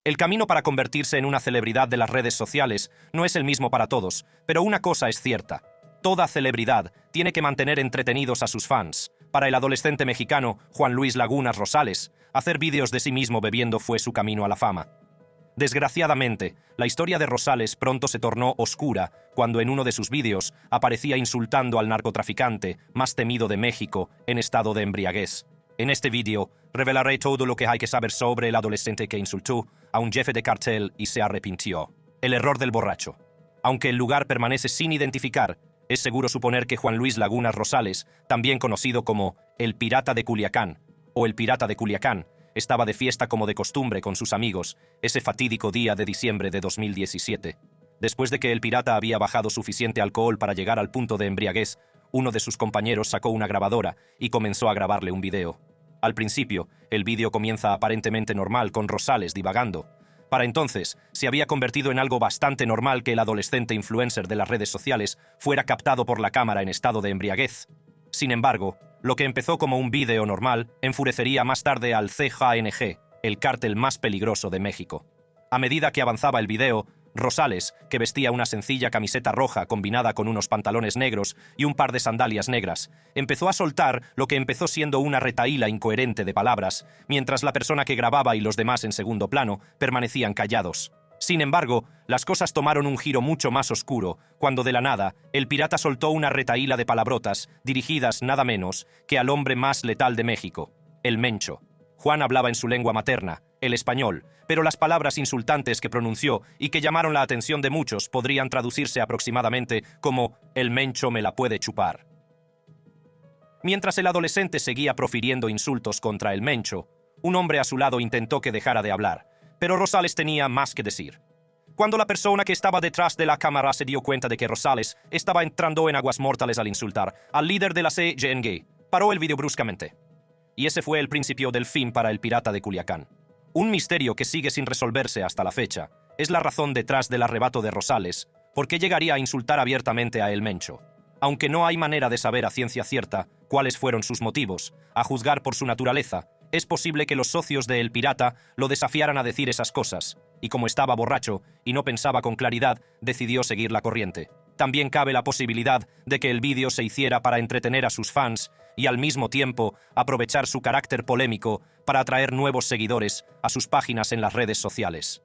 El camino para convertirse en una celebridad de las redes sociales no es el mismo para todos, pero una cosa es cierta. Toda celebridad tiene que mantener entretenidos a sus fans. Para el adolescente mexicano Juan Luis Lagunas Rosales, hacer vídeos de sí mismo bebiendo fue su camino a la fama. Desgraciadamente, la historia de Rosales pronto se tornó oscura cuando en uno de sus vídeos aparecía insultando al narcotraficante más temido de México en estado de embriaguez. En este vídeo revelaré todo lo que hay que saber sobre el adolescente que insultó a un jefe de cartel y se arrepintió. El error del borracho. Aunque el lugar permanece sin identificar, es seguro suponer que Juan Luis Lagunas Rosales, también conocido como el Pirata de Culiacán o el Pirata de Culiacán, estaba de fiesta como de costumbre con sus amigos ese fatídico día de diciembre de 2017. Después de que el pirata había bajado suficiente alcohol para llegar al punto de embriaguez, uno de sus compañeros sacó una grabadora y comenzó a grabarle un video. Al principio, el vídeo comienza aparentemente normal con Rosales divagando. Para entonces, se había convertido en algo bastante normal que el adolescente influencer de las redes sociales fuera captado por la cámara en estado de embriaguez. Sin embargo, lo que empezó como un vídeo normal enfurecería más tarde al CJNG, el cártel más peligroso de México. A medida que avanzaba el video, Rosales, que vestía una sencilla camiseta roja combinada con unos pantalones negros y un par de sandalias negras, empezó a soltar lo que empezó siendo una retahíla incoherente de palabras, mientras la persona que grababa y los demás en segundo plano permanecían callados. Sin embargo, las cosas tomaron un giro mucho más oscuro, cuando de la nada, el pirata soltó una retahíla de palabrotas dirigidas nada menos que al hombre más letal de México, el Mencho. Juan hablaba en su lengua materna, el español, pero las palabras insultantes que pronunció y que llamaron la atención de muchos podrían traducirse aproximadamente como «el Mencho me la puede chupar». Mientras el adolescente seguía profiriendo insultos contra el Mencho, un hombre a su lado intentó que dejara de hablar, pero Rosales tenía más que decir. Cuando la persona que estaba detrás de la cámara se dio cuenta de que Rosales estaba entrando en aguas mortales al insultar al líder de la CJNG, paró el vídeo bruscamente. Y ese fue el principio del fin para el pirata de Culiacán. Un misterio que sigue sin resolverse hasta la fecha es la razón detrás del arrebato de Rosales, por qué llegaría a insultar abiertamente a El Mencho. Aunque no hay manera de saber a ciencia cierta cuáles fueron sus motivos, a juzgar por su naturaleza, es posible que los socios de El Pirata lo desafiaran a decir esas cosas, y como estaba borracho y no pensaba con claridad, decidió seguir la corriente. También cabe la posibilidad de que el vídeo se hiciera para entretener a sus fans y al mismo tiempo aprovechar su carácter polémico para atraer nuevos seguidores a sus páginas en las redes sociales.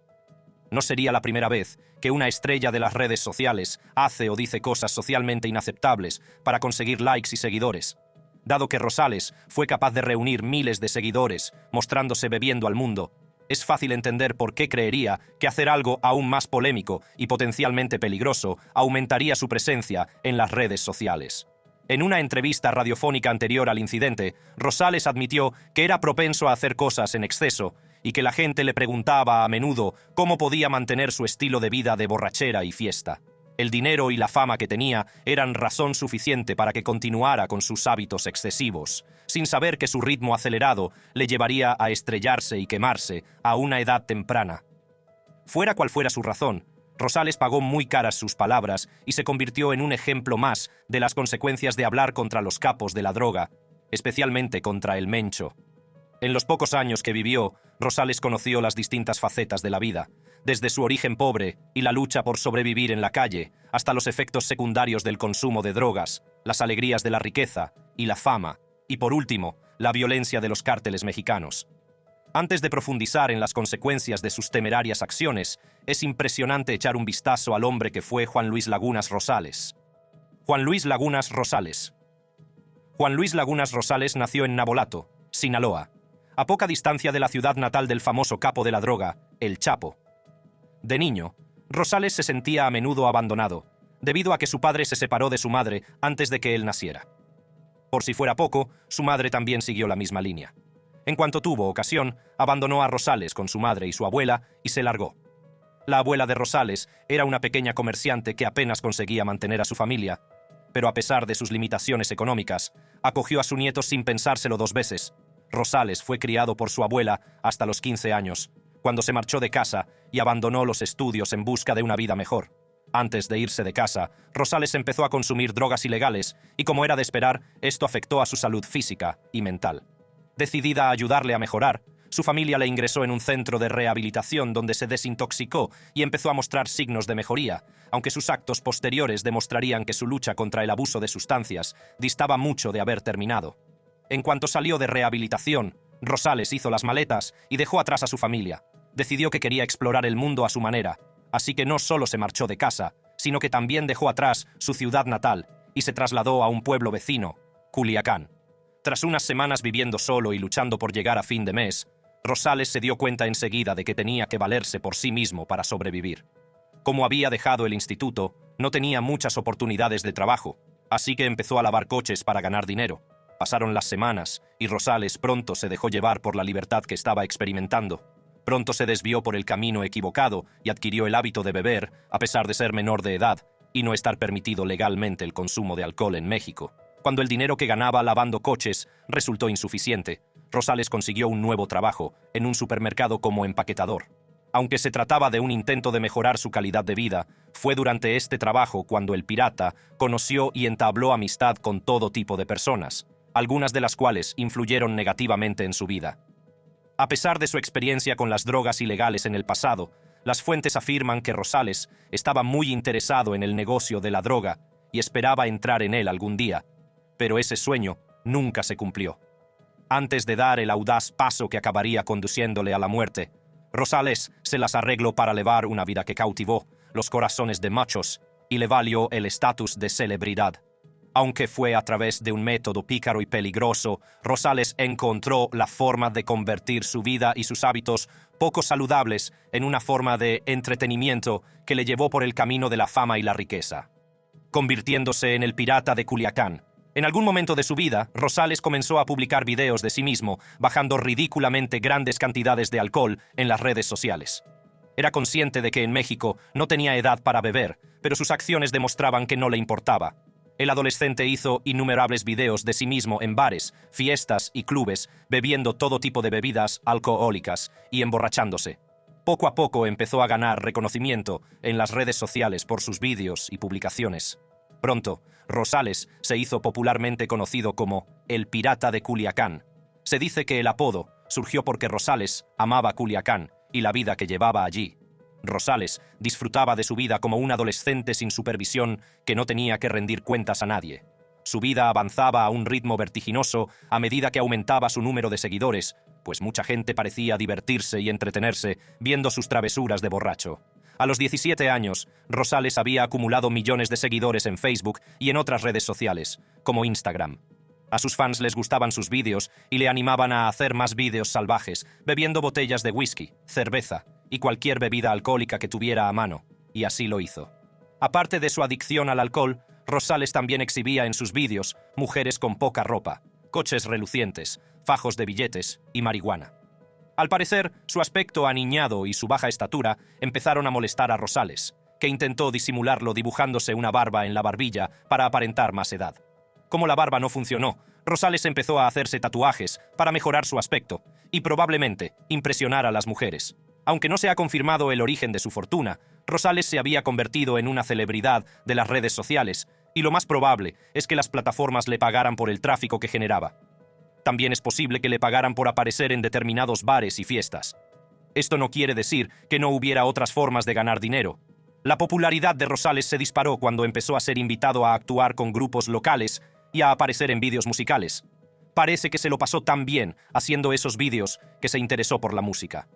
No sería la primera vez que una estrella de las redes sociales hace o dice cosas socialmente inaceptables para conseguir likes y seguidores. Dado que Rosales fue capaz de reunir miles de seguidores mostrándose bebiendo al mundo, es fácil entender por qué creería que hacer algo aún más polémico y potencialmente peligroso aumentaría su presencia en las redes sociales. En una entrevista radiofónica anterior al incidente, Rosales admitió que era propenso a hacer cosas en exceso y que la gente le preguntaba a menudo cómo podía mantener su estilo de vida de borrachera y fiesta. El dinero y la fama que tenía eran razón suficiente para que continuara con sus hábitos excesivos, sin saber que su ritmo acelerado le llevaría a estrellarse y quemarse a una edad temprana. Fuera cual fuera su razón, Rosales pagó muy caras sus palabras y se convirtió en un ejemplo más de las consecuencias de hablar contra los capos de la droga, especialmente contra el Mencho. En los pocos años que vivió, Rosales conoció las distintas facetas de la vida, desde su origen pobre y la lucha por sobrevivir en la calle, hasta los efectos secundarios del consumo de drogas, las alegrías de la riqueza y la fama, y por último, la violencia de los cárteles mexicanos. Antes de profundizar en las consecuencias de sus temerarias acciones, es impresionante echar un vistazo al hombre que fue Juan Luis Lagunas Rosales. Juan Luis Lagunas Rosales. Juan Luis Lagunas Rosales nació en Navolato, Sinaloa, a poca distancia de la ciudad natal del famoso capo de la droga, El Chapo. De niño, Rosales se sentía a menudo abandonado, debido a que su padre se separó de su madre antes de que él naciera. Por si fuera poco, su madre también siguió la misma línea. En cuanto tuvo ocasión, abandonó a Rosales con su madre y su abuela y se largó. La abuela de Rosales era una pequeña comerciante que apenas conseguía mantener a su familia, pero a pesar de sus limitaciones económicas, acogió a su nieto sin pensárselo dos veces. Rosales fue criado por su abuela hasta los 15 años, cuando se marchó de casa y abandonó los estudios en busca de una vida mejor. Antes de irse de casa, Rosales empezó a consumir drogas ilegales y, como era de esperar, esto afectó a su salud física y mental. Decidida a ayudarle a mejorar, Su familia le ingresó en un centro de rehabilitación donde se desintoxicó y empezó a mostrar signos de mejoría, aunque sus actos posteriores demostrarían que su lucha contra el abuso de sustancias distaba mucho de haber terminado. En cuanto salió de rehabilitación, Rosales hizo las maletas y dejó atrás a su familia. Decidió que quería explorar el mundo a su manera, así que no solo se marchó de casa, sino que también dejó atrás su ciudad natal y se trasladó a un pueblo vecino, Culiacán. Tras unas semanas viviendo solo y luchando por llegar a fin de mes, Rosales se dio cuenta enseguida de que tenía que valerse por sí mismo para sobrevivir. Como había dejado el instituto, no tenía muchas oportunidades de trabajo, así que empezó a lavar coches para ganar dinero. Pasaron las semanas y Rosales pronto se dejó llevar por la libertad que estaba experimentando. Pronto se desvió por el camino equivocado y adquirió el hábito de beber, a pesar de ser menor de edad y no estar permitido legalmente el consumo de alcohol en México. Cuando el dinero que ganaba lavando coches resultó insuficiente, Rosales consiguió un nuevo trabajo en un supermercado como empaquetador. Aunque se trataba de un intento de mejorar su calidad de vida, fue durante este trabajo cuando el pirata conoció y entabló amistad con todo tipo de personas, algunas de las cuales influyeron negativamente en su vida. A pesar de su experiencia con las drogas ilegales en el pasado, las fuentes afirman que Rosales estaba muy interesado en el negocio de la droga y esperaba entrar en él algún día, pero ese sueño nunca se cumplió. Antes de dar el audaz paso que acabaría conduciéndole a la muerte, Rosales se las arregló para elevar una vida que cautivó los corazones de muchos y le valió el estatus de celebridad. Aunque fue a través de un método pícaro y peligroso, Rosales encontró la forma de convertir su vida y sus hábitos poco saludables en una forma de entretenimiento que le llevó por el camino de la fama y la riqueza, convirtiéndose en el pirata de Culiacán. En algún momento de su vida, Rosales comenzó a publicar videos de sí mismo, bajando ridículamente grandes cantidades de alcohol en las redes sociales. Era consciente de que en México no tenía edad para beber, pero sus acciones demostraban que no le importaba. El adolescente hizo innumerables videos de sí mismo en bares, fiestas y clubes, bebiendo todo tipo de bebidas alcohólicas y emborrachándose. Poco a poco empezó a ganar reconocimiento en las redes sociales por sus vídeos y publicaciones. Pronto, Rosales se hizo popularmente conocido como el Pirata de Culiacán. Se dice que el apodo surgió porque Rosales amaba Culiacán y la vida que llevaba allí. Rosales disfrutaba de su vida como un adolescente sin supervisión que no tenía que rendir cuentas a nadie. Su vida avanzaba a un ritmo vertiginoso a medida que aumentaba su número de seguidores, pues mucha gente parecía divertirse y entretenerse viendo sus travesuras de borracho. A los 17 años, Rosales había acumulado millones de seguidores en Facebook y en otras redes sociales, como Instagram. A sus fans les gustaban sus vídeos y le animaban a hacer más vídeos salvajes, bebiendo botellas de whisky, cerveza y cualquier bebida alcohólica que tuviera a mano, y así lo hizo. Aparte de su adicción al alcohol, Rosales también exhibía en sus vídeos mujeres con poca ropa, coches relucientes, fajos de billetes y marihuana. Al parecer, su aspecto aniñado y su baja estatura empezaron a molestar a Rosales, que intentó disimularlo dibujándose una barba en la barbilla para aparentar más edad. Como la barba no funcionó, Rosales empezó a hacerse tatuajes para mejorar su aspecto y probablemente impresionar a las mujeres. Aunque no se ha confirmado el origen de su fortuna, Rosales se había convertido en una celebridad de las redes sociales y lo más probable es que las plataformas le pagaran por el tráfico que generaba. También es posible que le pagaran por aparecer en determinados bares y fiestas. Esto no quiere decir que no hubiera otras formas de ganar dinero. La popularidad de Rosales se disparó cuando empezó a ser invitado a actuar con grupos locales y a aparecer en vídeos musicales. Parece que se lo pasó tan bien haciendo esos vídeos que se interesó por la música.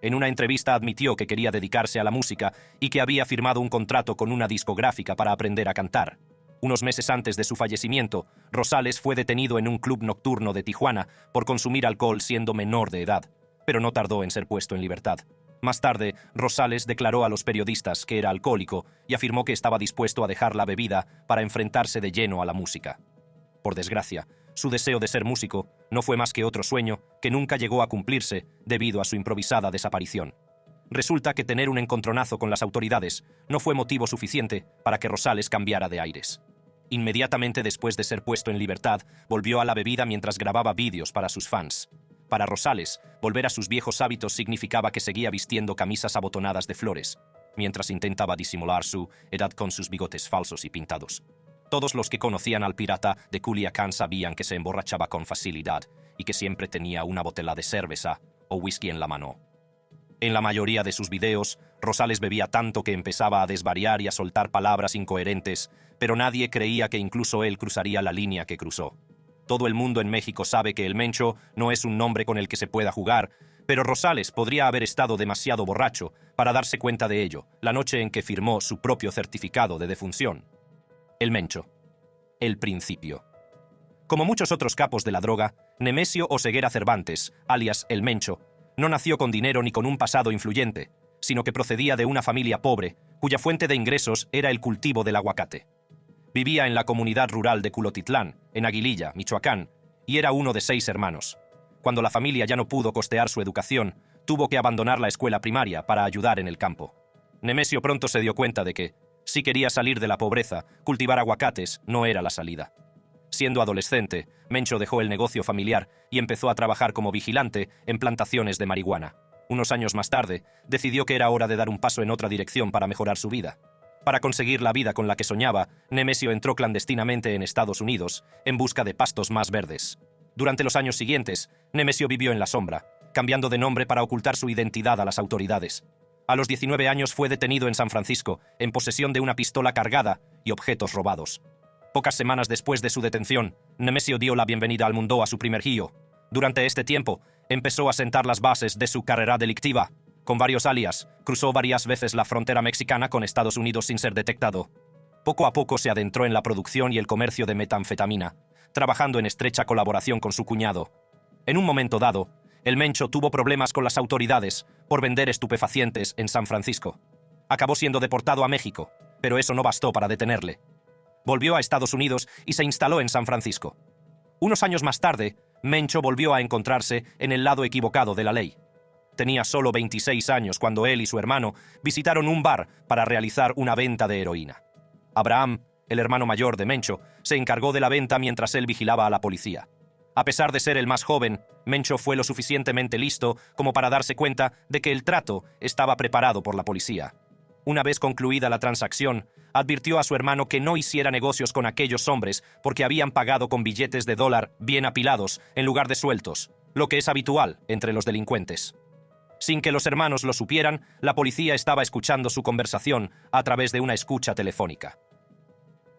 En una entrevista admitió que quería dedicarse a la música y que había firmado un contrato con una discográfica para aprender a cantar. Unos meses antes de su fallecimiento, Rosales fue detenido en un club nocturno de Tijuana por consumir alcohol siendo menor de edad, pero no tardó en ser puesto en libertad. Más tarde, Rosales declaró a los periodistas que era alcohólico y afirmó que estaba dispuesto a dejar la bebida para enfrentarse de lleno a la música. Por desgracia, su deseo de ser músico no fue más que otro sueño que nunca llegó a cumplirse debido a su improvisada desaparición. Resulta que tener un encontronazo con las autoridades no fue motivo suficiente para que Rosales cambiara de aires. Inmediatamente después de ser puesto en libertad, volvió a la bebida mientras grababa vídeos para sus fans. Para Rosales, volver a sus viejos hábitos significaba que seguía vistiendo camisas abotonadas de flores, mientras intentaba disimular su edad con sus bigotes falsos y pintados. Todos los que conocían al pirata de Culiacán sabían que se emborrachaba con facilidad y que siempre tenía una botella de cerveza o whisky en la mano. En la mayoría de sus videos, Rosales bebía tanto que empezaba a desvariar y a soltar palabras incoherentes, pero nadie creía que incluso él cruzaría la línea que cruzó. Todo el mundo en México sabe que el Mencho no es un nombre con el que se pueda jugar, pero Rosales podría haber estado demasiado borracho para darse cuenta de ello la noche en que firmó su propio certificado de defunción. El Mencho. El principio. Como muchos otros capos de la droga, Nemesio Oseguera Cervantes, alias El Mencho, no nació con dinero ni con un pasado influyente, sino que procedía de una familia pobre, cuya fuente de ingresos era el cultivo del aguacate. Vivía en la comunidad rural de Culotitlán, en Aguililla, Michoacán, y era uno de 6 hermanos. Cuando la familia ya no pudo costear su educación, tuvo que abandonar la escuela primaria para ayudar en el campo. Nemesio pronto se dio cuenta de que, si quería salir de la pobreza, cultivar aguacates no era la salida. Siendo adolescente, Mencho dejó el negocio familiar y empezó a trabajar como vigilante en plantaciones de marihuana. Unos años más tarde, decidió que era hora de dar un paso en otra dirección para mejorar su vida. Para conseguir la vida con la que soñaba, Nemesio entró clandestinamente en Estados Unidos, en busca de pastos más verdes. Durante los años siguientes, Nemesio vivió en la sombra, cambiando de nombre para ocultar su identidad a las autoridades. A los 19 años fue detenido en San Francisco, en posesión de una pistola cargada y objetos robados. Pocas semanas después de su detención, Nemesio dio la bienvenida al mundo a su primer giro. Durante este tiempo, empezó a sentar las bases de su carrera delictiva. Con varios alias, cruzó varias veces la frontera mexicana con Estados Unidos sin ser detectado. Poco a poco se adentró en la producción y el comercio de metanfetamina, trabajando en estrecha colaboración con su cuñado. En un momento dado, el Mencho tuvo problemas con las autoridades por vender estupefacientes en San Francisco. Acabó siendo deportado a México, pero eso no bastó para detenerle. Volvió a Estados Unidos y se instaló en San Francisco. Unos años más tarde, Mencho volvió a encontrarse en el lado equivocado de la ley. Tenía solo 26 años cuando él y su hermano visitaron un bar para realizar una venta de heroína. Abraham, el hermano mayor de Mencho, se encargó de la venta mientras él vigilaba a la policía. A pesar de ser el más joven, Mencho fue lo suficientemente listo como para darse cuenta de que el trato estaba preparado por la policía. Una vez concluida la transacción, advirtió a su hermano que no hiciera negocios con aquellos hombres porque habían pagado con billetes de dólar bien apilados en lugar de sueltos, lo que es habitual entre los delincuentes. Sin que los hermanos lo supieran, la policía estaba escuchando su conversación a través de una escucha telefónica.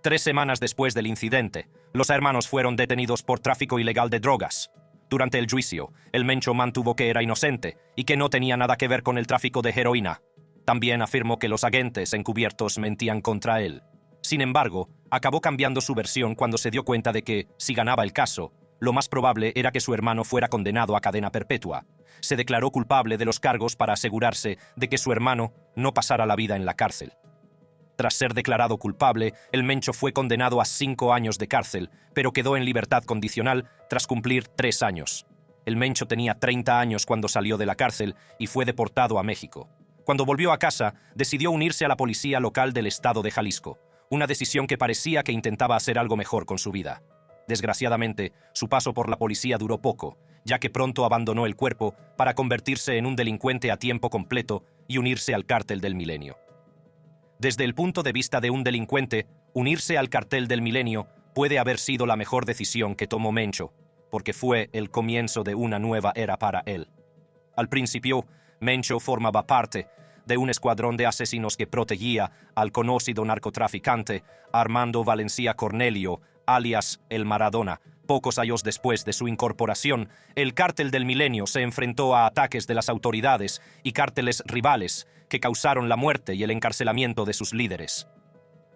3 semanas después del incidente, los hermanos fueron detenidos por tráfico ilegal de drogas. Durante el juicio, el Mencho mantuvo que era inocente y que no tenía nada que ver con el tráfico de heroína. También afirmó que los agentes encubiertos mentían contra él. Sin embargo, acabó cambiando su versión cuando se dio cuenta de que, si ganaba el caso, lo más probable era que su hermano fuera condenado a cadena perpetua. Se declaró culpable de los cargos para asegurarse de que su hermano no pasara la vida en la cárcel. Tras ser declarado culpable, el Mencho fue condenado a 5 años de cárcel, pero quedó en libertad condicional tras cumplir 3 años. El Mencho tenía 30 años cuando salió de la cárcel y fue deportado a México. Cuando volvió a casa, decidió unirse a la policía local del estado de Jalisco, una decisión que parecía que intentaba hacer algo mejor con su vida. Desgraciadamente, su paso por la policía duró poco, ya que pronto abandonó el cuerpo para convertirse en un delincuente a tiempo completo y unirse al Cártel del Milenio. Desde el punto de vista de un delincuente, unirse al Cartel del Milenio puede haber sido la mejor decisión que tomó Mencho, porque fue el comienzo de una nueva era para él. Al principio, Mencho formaba parte de un escuadrón de asesinos que protegía al conocido narcotraficante Armando Valencia Cornelio, alias El Maradona. Pocos años después de su incorporación, el Cártel del Milenio se enfrentó a ataques de las autoridades y cárteles rivales que causaron la muerte y el encarcelamiento de sus líderes.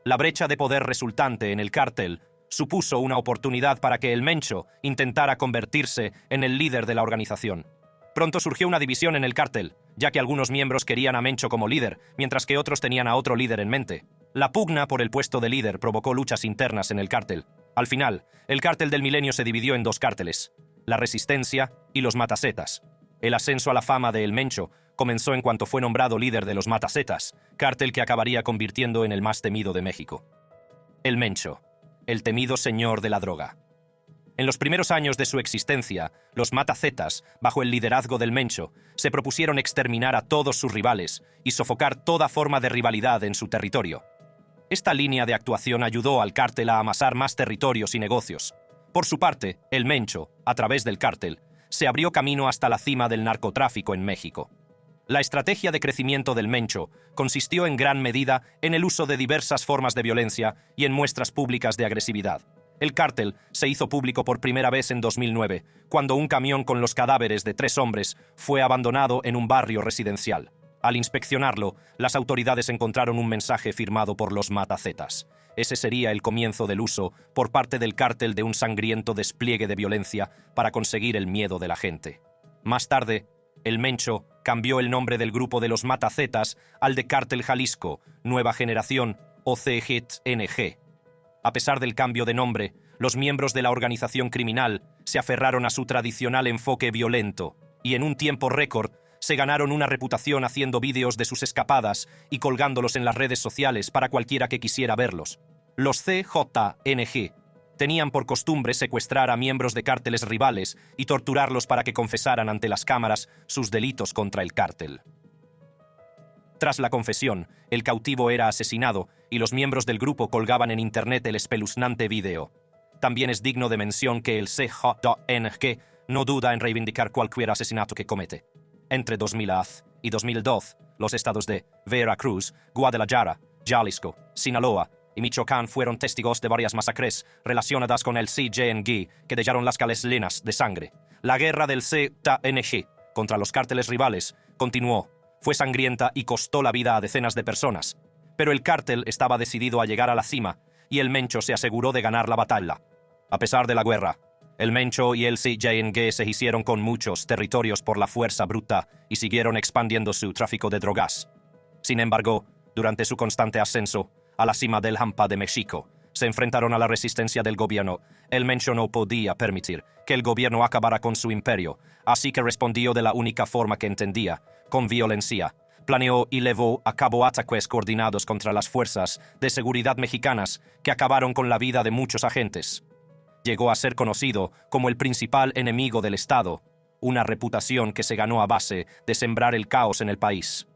La brecha de poder resultante en el cártel supuso una oportunidad para que el Mencho intentara convertirse en el líder de la organización. Pronto surgió una división en el cártel, ya que algunos miembros querían a Mencho como líder, mientras que otros tenían a otro líder en mente. La pugna por el puesto de líder provocó luchas internas en el cártel. Al final, el Cártel del Milenio se dividió en 2 cárteles, la Resistencia y los Matasetas. El ascenso a la fama de El Mencho comenzó en cuanto fue nombrado líder de los Matasetas, cártel que acabaría convirtiendo en el más temido de México. El Mencho, el temido señor de la droga. En los primeros años de su existencia, los Matasetas, bajo el liderazgo del Mencho, se propusieron exterminar a todos sus rivales y sofocar toda forma de rivalidad en su territorio. Esta línea de actuación ayudó al cártel a amasar más territorios y negocios. Por su parte, el Mencho, a través del cártel, se abrió camino hasta la cima del narcotráfico en México. La estrategia de crecimiento del Mencho consistió en gran medida en el uso de diversas formas de violencia y en muestras públicas de agresividad. El cártel se hizo público por primera vez en 2009, cuando un camión con los cadáveres de 3 hombres fue abandonado en un barrio residencial. Al inspeccionarlo, las autoridades encontraron un mensaje firmado por los Matazetas. Ese sería el comienzo del uso por parte del cártel de un sangriento despliegue de violencia para conseguir el miedo de la gente. Más tarde, el Mencho cambió el nombre del grupo de los Matazetas al de Cártel Jalisco, Nueva Generación o CGTNG. A pesar del cambio de nombre, los miembros de la organización criminal se aferraron a su tradicional enfoque violento y en un tiempo récord se ganaron una reputación haciendo vídeos de sus escapadas y colgándolos en las redes sociales para cualquiera que quisiera verlos. Los CJNG tenían por costumbre secuestrar a miembros de cárteles rivales y torturarlos para que confesaran ante las cámaras sus delitos contra el cártel. Tras la confesión, el cautivo era asesinado y los miembros del grupo colgaban en internet el espeluznante video. También es digno de mención que el CJNG no duda en reivindicar cualquier asesinato que comete. Entre 2010 y 2012, los estados de Veracruz, Guadalajara, Jalisco, Sinaloa y Michoacán fueron testigos de varias masacres relacionadas con el CJNG que dejaron las calles llenas de sangre. La guerra del CJNG contra los cárteles rivales continuó, fue sangrienta y costó la vida a decenas de personas. Pero el cártel estaba decidido a llegar a la cima y el Mencho se aseguró de ganar la batalla. A pesar de la guerra, el Mencho y el CJNG se hicieron con muchos territorios por la fuerza bruta y siguieron expandiendo su tráfico de drogas. Sin embargo, durante su constante ascenso a la cima del Hampa de México, se enfrentaron a la resistencia del gobierno. El Mencho no podía permitir que el gobierno acabara con su imperio, así que respondió de la única forma que entendía, con violencia. Planeó y llevó a cabo ataques coordinados contra las fuerzas de seguridad mexicanas que acabaron con la vida de muchos agentes. Llegó a ser conocido como el principal enemigo del Estado, una reputación que se ganó a base de sembrar el caos en el país.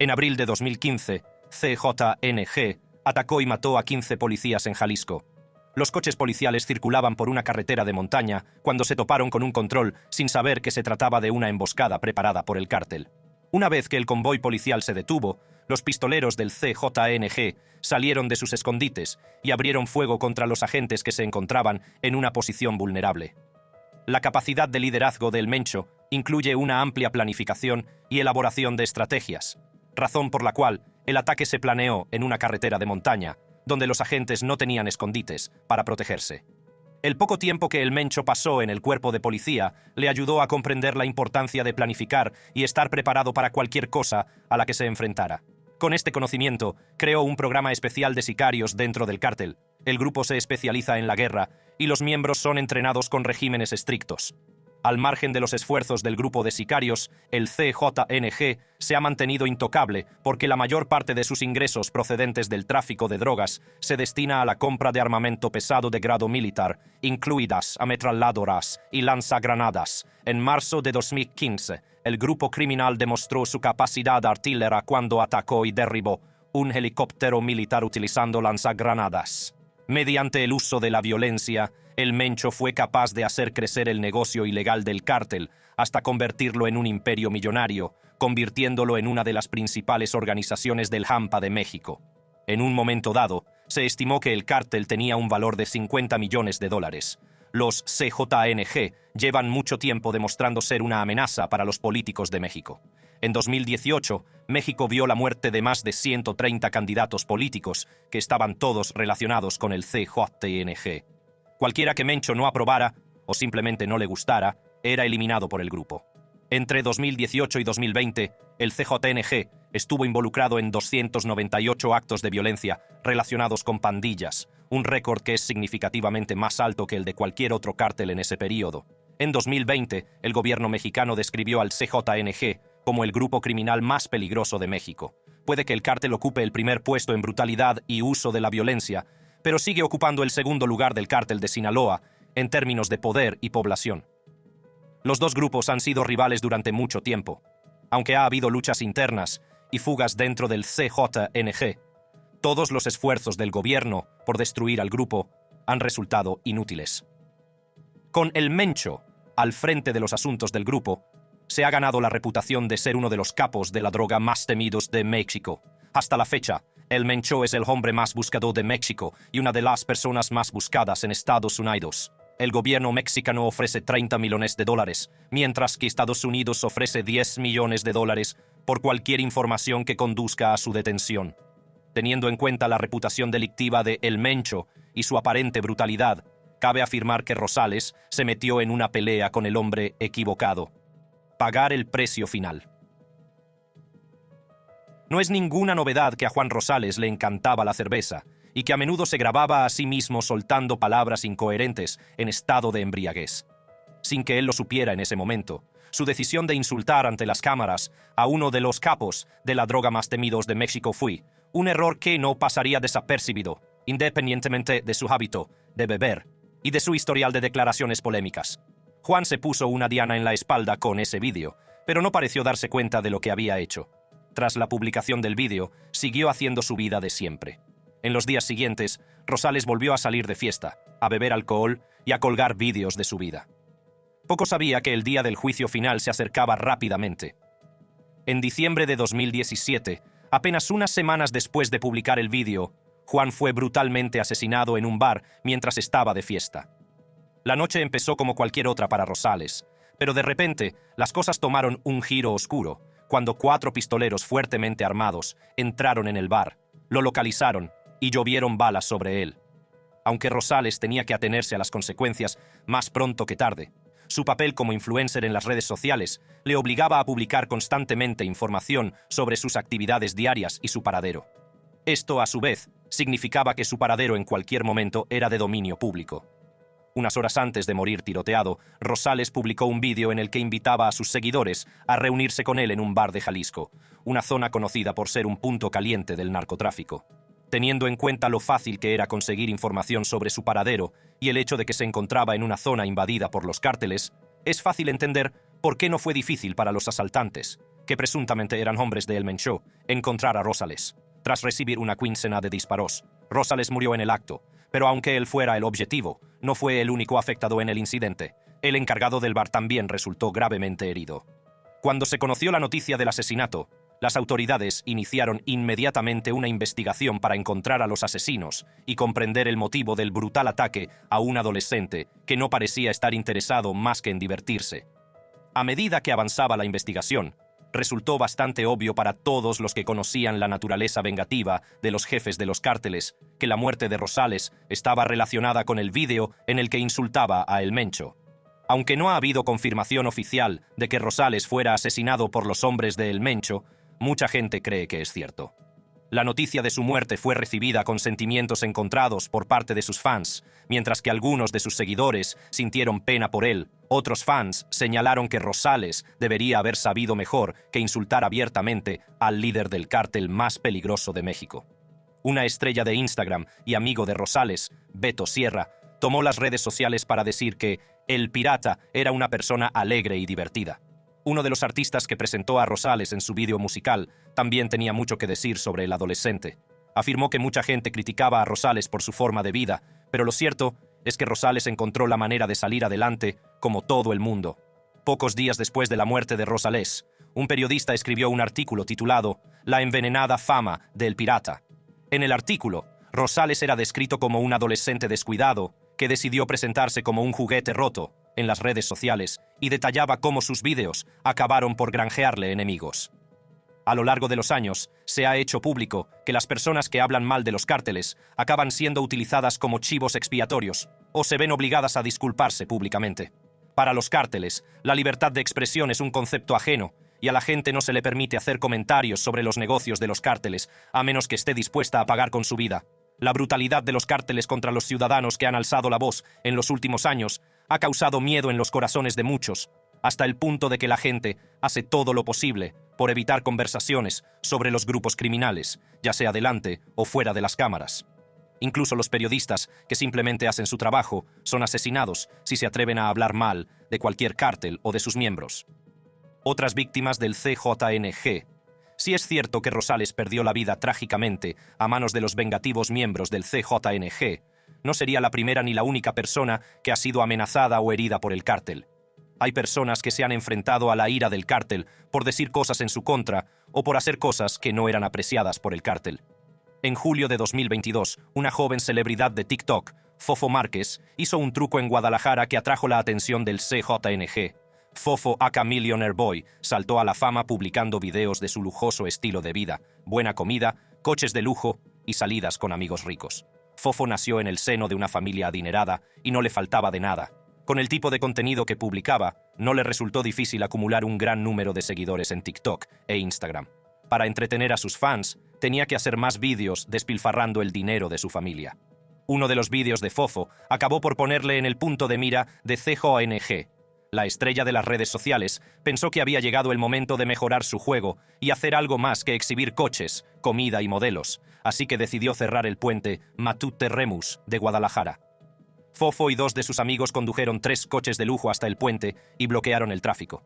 En abril de 2015, CJNG atacó y mató a 15 policías en Jalisco. Los coches policiales circulaban por una carretera de montaña cuando se toparon con un control sin saber que se trataba de una emboscada preparada por el cártel. Una vez que el convoy policial se detuvo, los pistoleros del CJNG salieron de sus escondites y abrieron fuego contra los agentes que se encontraban en una posición vulnerable. La capacidad de liderazgo del Mencho incluye una amplia planificación y elaboración de estrategias, razón por la cual el ataque se planeó en una carretera de montaña, donde los agentes no tenían escondites para protegerse. El poco tiempo que el Mencho pasó en el cuerpo de policía le ayudó a comprender la importancia de planificar y estar preparado para cualquier cosa a la que se enfrentara. Con este conocimiento, creó un programa especial de sicarios dentro del cártel. El grupo se especializa en la guerra y los miembros son entrenados con regímenes estrictos. Al margen de los esfuerzos del grupo de sicarios, el CJNG se ha mantenido intocable porque la mayor parte de sus ingresos procedentes del tráfico de drogas se destina a la compra de armamento pesado de grado militar, incluidas ametralladoras y lanzagranadas. En marzo de 2015, el grupo criminal demostró su capacidad artillera cuando atacó y derribó un helicóptero militar utilizando lanzagranadas. Mediante el uso de la violencia, el Mencho fue capaz de hacer crecer el negocio ilegal del cártel hasta convertirlo en un imperio millonario, convirtiéndolo en una de las principales organizaciones del Hampa de México. En un momento dado, se estimó que el cártel tenía un valor de $50 millones. Los CJNG llevan mucho tiempo demostrando ser una amenaza para los políticos de México. En 2018, México vio la muerte de más de 130 candidatos políticos que estaban todos relacionados con el CJNG. Cualquiera que Mencho no aprobara, o simplemente no le gustara, era eliminado por el grupo. Entre 2018 y 2020, el CJNG estuvo involucrado en 298 actos de violencia relacionados con pandillas, un récord que es significativamente más alto que el de cualquier otro cártel en ese periodo. En 2020, el gobierno mexicano describió al CJNG como el grupo criminal más peligroso de México. Puede que el cártel ocupe el primer puesto en brutalidad y uso de la violencia, pero sigue ocupando el segundo lugar del cártel de Sinaloa en términos de poder y población. Los dos grupos han sido rivales durante mucho tiempo. Aunque ha habido luchas internas y fugas dentro del CJNG, todos los esfuerzos del gobierno por destruir al grupo han resultado inútiles. Con el Mencho, al frente de los asuntos del grupo, se ha ganado la reputación de ser uno de los capos de la droga más temidos de México. Hasta la fecha, el Mencho es el hombre más buscado de México y una de las personas más buscadas en Estados Unidos. El gobierno mexicano ofrece $30 millones, mientras que Estados Unidos ofrece $10 millones por cualquier información que conduzca a su detención. Teniendo en cuenta la reputación delictiva de El Mencho y su aparente brutalidad, cabe afirmar que Rosales se metió en una pelea con el hombre equivocado. Pagar el precio final. No es ninguna novedad que a Juan Rosales le encantaba la cerveza y que a menudo se grababa a sí mismo soltando palabras incoherentes en estado de embriaguez. Sin que él lo supiera en ese momento, su decisión de insultar ante las cámaras a uno de los capos de la droga más temidos de México fue un error que no pasaría desapercibido, independientemente de su hábito de beber y de su historial de declaraciones polémicas. Juan se puso una diana en la espalda con ese vídeo, pero no pareció darse cuenta de lo que había hecho. Tras la publicación del vídeo, siguió haciendo su vida de siempre. En los días siguientes, Rosales volvió a salir de fiesta, a beber alcohol y a colgar vídeos de su vida. Poco sabía que el día del juicio final se acercaba rápidamente. En diciembre de 2017, apenas unas semanas después de publicar el vídeo, Juan fue brutalmente asesinado en un bar mientras estaba de fiesta. La noche empezó como cualquier otra para Rosales, pero de repente las cosas tomaron un giro oscuro cuando 4 pistoleros fuertemente armados entraron en el bar, lo localizaron y llovieron balas sobre él. Aunque Rosales tenía que atenerse a las consecuencias más pronto que tarde, su papel como influencer en las redes sociales le obligaba a publicar constantemente información sobre sus actividades diarias y su paradero. Esto, a su vez, significaba que su paradero en cualquier momento era de dominio público. Unas horas antes de morir tiroteado, Rosales publicó un vídeo en el que invitaba a sus seguidores a reunirse con él en un bar de Jalisco, una zona conocida por ser un punto caliente del narcotráfico. Teniendo en cuenta lo fácil que era conseguir información sobre su paradero y el hecho de que se encontraba en una zona invadida por los cárteles, es fácil entender por qué no fue difícil para los asaltantes, que presuntamente eran hombres de El Mencho, encontrar a Rosales. Tras recibir una quincena de disparos, Rosales murió en el acto, pero aunque él fuera el objetivo, no fue el único afectado en el incidente. El encargado del bar también resultó gravemente herido. Cuando se conoció la noticia del asesinato, las autoridades iniciaron inmediatamente una investigación para encontrar a los asesinos y comprender el motivo del brutal ataque a un adolescente que no parecía estar interesado más que en divertirse. A medida que avanzaba la investigación, resultó bastante obvio para todos los que conocían la naturaleza vengativa de los jefes de los cárteles que la muerte de Rosales estaba relacionada con el vídeo en el que insultaba a El Mencho. Aunque no ha habido confirmación oficial de que Rosales fuera asesinado por los hombres de El Mencho, mucha gente cree que es cierto. La noticia de su muerte fue recibida con sentimientos encontrados por parte de sus fans, mientras que algunos de sus seguidores sintieron pena por él. Otros fans señalaron que Rosales debería haber sabido mejor que insultar abiertamente al líder del cártel más peligroso de México. Una estrella de Instagram y amigo de Rosales, Beto Sierra, tomó las redes sociales para decir que El Pirata era una persona alegre y divertida. Uno de los artistas que presentó a Rosales en su vídeo musical también tenía mucho que decir sobre el adolescente. Afirmó que mucha gente criticaba a Rosales por su forma de vida, pero lo cierto es que Rosales encontró la manera de salir adelante como todo el mundo. Pocos días después de la muerte de Rosales, un periodista escribió un artículo titulado La envenenada fama del pirata. En el artículo, Rosales era descrito como un adolescente descuidado que decidió presentarse como un juguete roto en las redes sociales y detallaba cómo sus vídeos acabaron por granjearle enemigos. A lo largo de los años, se ha hecho público que las personas que hablan mal de los cárteles acaban siendo utilizadas como chivos expiatorios o se ven obligadas a disculparse públicamente. Para los cárteles, la libertad de expresión es un concepto ajeno y a la gente no se le permite hacer comentarios sobre los negocios de los cárteles a menos que esté dispuesta a pagar con su vida. La brutalidad de los cárteles contra los ciudadanos que han alzado la voz en los últimos años ha causado miedo en los corazones de muchos, hasta el punto de que la gente hace todo lo posible por evitar conversaciones sobre los grupos criminales, ya sea delante o fuera de las cámaras. Incluso los periodistas, que simplemente hacen su trabajo, son asesinados si se atreven a hablar mal de cualquier cártel o de sus miembros. Otras víctimas del CJNG. Sí es cierto que Rosales perdió la vida trágicamente a manos de los vengativos miembros del CJNG, no sería la primera ni la única persona que ha sido amenazada o herida por el cártel. Hay personas que se han enfrentado a la ira del cártel por decir cosas en su contra o por hacer cosas que no eran apreciadas por el cártel. En julio de 2022, una joven celebridad de TikTok, Fofo Márquez, hizo un truco en Guadalajara que atrajo la atención del CJNG. Fofo aka Millionaire Boy saltó a la fama publicando videos de su lujoso estilo de vida, buena comida, coches de lujo y salidas con amigos ricos. Fofo nació en el seno de una familia adinerada y no le faltaba de nada. Con el tipo de contenido que publicaba, no le resultó difícil acumular un gran número de seguidores en TikTok e Instagram. Para entretener a sus fans, tenía que hacer más vídeos despilfarrando el dinero de su familia. Uno de los vídeos de Fofo acabó por ponerle en el punto de mira de CJNG. La estrella de las redes sociales pensó que había llegado el momento de mejorar su juego y hacer algo más que exhibir coches, comida y modelos, así que decidió cerrar el puente Matute Remus de Guadalajara. Fofo y dos de sus amigos condujeron 3 coches de lujo hasta el puente y bloquearon el tráfico.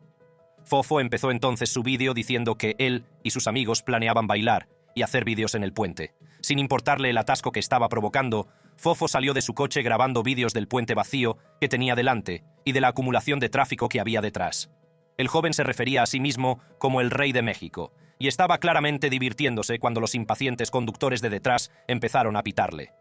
Fofo empezó entonces su vídeo diciendo que él y sus amigos planeaban bailar y hacer vídeos en el puente. Sin importarle el atasco que estaba provocando, Fofo salió de su coche grabando vídeos del puente vacío que tenía delante y de la acumulación de tráfico que había detrás. El joven se refería a sí mismo como el Rey de México y estaba claramente divirtiéndose cuando los impacientes conductores de detrás empezaron a pitarle.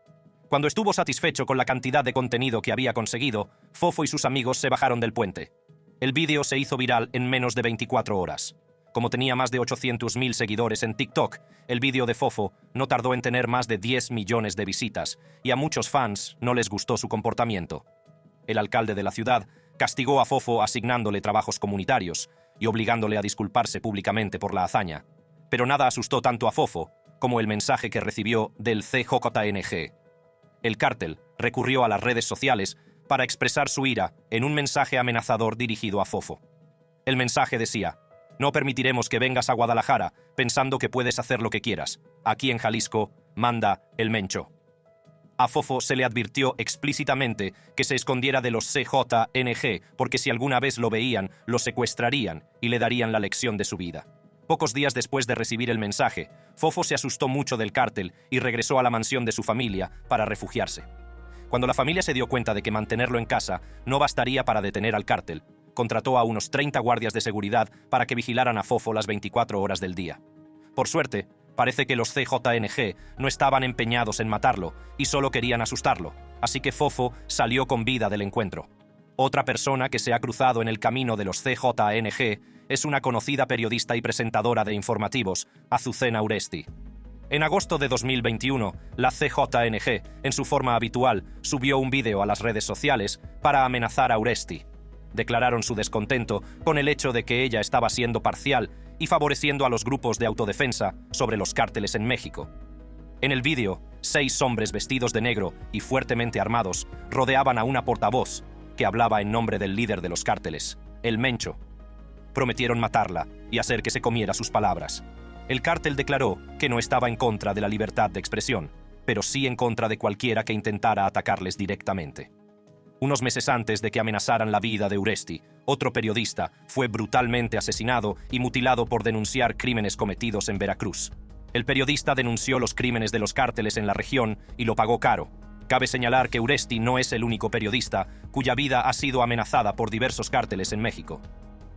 Cuando estuvo satisfecho con la cantidad de contenido que había conseguido, Fofo y sus amigos se bajaron del puente. El vídeo se hizo viral en menos de 24 horas. Como tenía más de 800.000 seguidores en TikTok, el vídeo de Fofo no tardó en tener más de 10 millones de visitas, y a muchos fans no les gustó su comportamiento. El alcalde de la ciudad castigó a Fofo asignándole trabajos comunitarios y obligándole a disculparse públicamente por la hazaña. Pero nada asustó tanto a Fofo como el mensaje que recibió del CJNG. El cártel recurrió a las redes sociales para expresar su ira en un mensaje amenazador dirigido a Fofo. El mensaje decía: «No permitiremos que vengas a Guadalajara pensando que puedes hacer lo que quieras. Aquí en Jalisco manda el Mencho». A Fofo se le advirtió explícitamente que se escondiera de los CJNG porque si alguna vez lo veían, lo secuestrarían y le darían la lección de su vida. Pocos días después de recibir el mensaje, Fofo se asustó mucho del cártel y regresó a la mansión de su familia para refugiarse. Cuando la familia se dio cuenta de que mantenerlo en casa no bastaría para detener al cártel, contrató a unos 30 guardias de seguridad para que vigilaran a Fofo las 24 horas del día. Por suerte, parece que los CJNG no estaban empeñados en matarlo y solo querían asustarlo, así que Fofo salió con vida del encuentro. Otra persona que se ha cruzado en el camino de los CJNG es una conocida periodista y presentadora de informativos, Azucena Uresti. En agosto de 2021, la CJNG, en su forma habitual, subió un vídeo a las redes sociales para amenazar a Uresti. Declararon su descontento con el hecho de que ella estaba siendo parcial y favoreciendo a los grupos de autodefensa sobre los cárteles en México. En el vídeo, 6 hombres vestidos de negro y fuertemente armados rodeaban a una portavoz que hablaba en nombre del líder de los cárteles, el Mencho. Prometieron matarla y hacer que se comiera sus palabras. El cártel declaró que no estaba en contra de la libertad de expresión, pero sí en contra de cualquiera que intentara atacarles directamente. Unos meses antes de que amenazaran la vida de Uresti, otro periodista fue brutalmente asesinado y mutilado por denunciar crímenes cometidos en Veracruz. El periodista denunció los crímenes de los cárteles en la región y lo pagó caro. Cabe señalar que Uresti no es el único periodista cuya vida ha sido amenazada por diversos cárteles en México.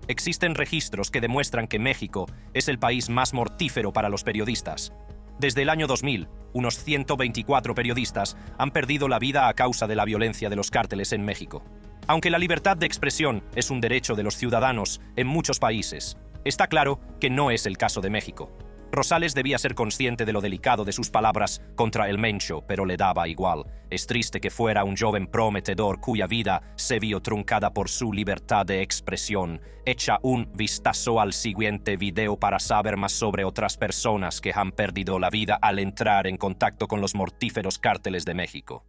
Existen registros que demuestran que México es el país más mortífero para los periodistas. Desde el año 2000, unos 124 periodistas han perdido la vida a causa de la violencia de los cárteles en México. Aunque la libertad de expresión es un derecho de los ciudadanos en muchos países, está claro que no es el caso de México. Rosales debía ser consciente de lo delicado de sus palabras contra el Mencho, pero le daba igual. Es triste que fuera un joven prometedor cuya vida se vio truncada por su libertad de expresión. Echa un vistazo al siguiente video para saber más sobre otras personas que han perdido la vida al entrar en contacto con los mortíferos cárteles de México.